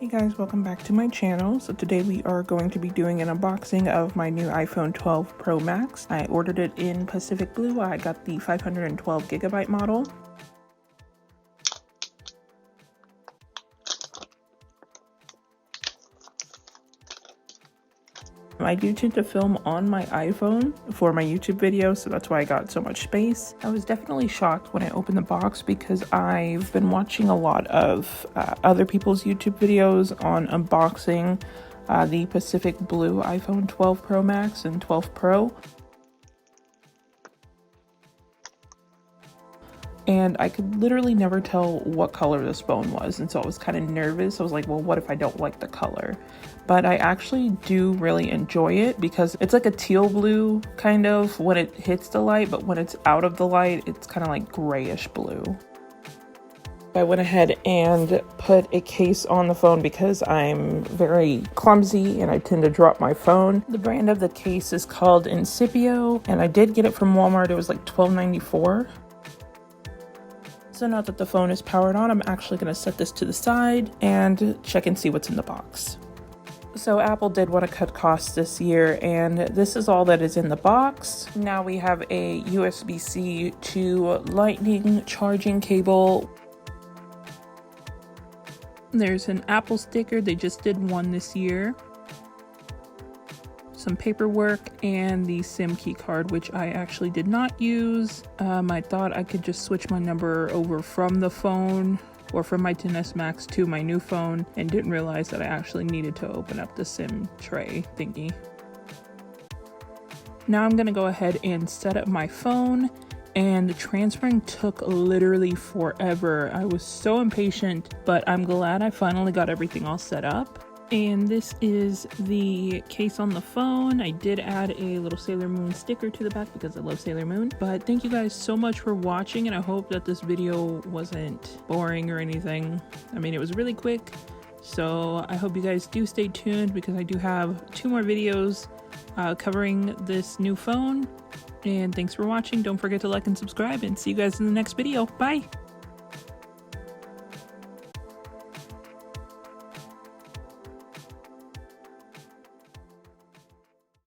Hey guys, welcome back to my channel. So today we are going to be doing an unboxing of my new iPhone 12 Pro Max. I ordered it in Pacific Blue. I got the 512GB model. I do tend to film on my iPhone for my YouTube videos, so that's why I got so much space. I was definitely shocked when I opened the box because I've been watching a lot of other people's YouTube videos on unboxing the Pacific Blue iPhone 12 Pro Max and 12 Pro. And I could literally never tell what color this phone was, and so I was kind of nervous. I was like, well, what if I don't like the color? But I actually do really enjoy it because it's like a teal blue kind of when it hits the light, but when it's out of the light, it's kind of like grayish blue. I went ahead and put a case on the phone because I'm very clumsy and I tend to drop my phone. The brand of the case is called Incipio, and I did get it from Walmart. It was like $12.94. So now that the phone is powered on, I'm actually going to set this to the side and check and see what's in the box. So Apple did want to cut costs this year, and this is all that is in the box. Now we have a USB-C to Lightning charging cable. There's an Apple sticker. They just did one this year. Some paperwork and the SIM key card, which I actually did not use. I thought I could just switch my number over from the phone or from my XS Max to my new phone, and didn't realize that I actually needed to open up the SIM tray thingy. Now I'm gonna go ahead and set up my phone, and the transferring took literally forever. I was so impatient, but I'm glad I finally got everything all set up. And this is the case on the phone. I did add a little Sailor Moon sticker to the back because I love Sailor Moon. But thank you guys so much for watching, and I hope that this video wasn't boring or anything. I mean, it was really quick, so I hope you guys do stay tuned because I do have 2 more videos covering this new phone. And thanks for watching. Don't forget to like and subscribe, and see you guys in the next video. Bye!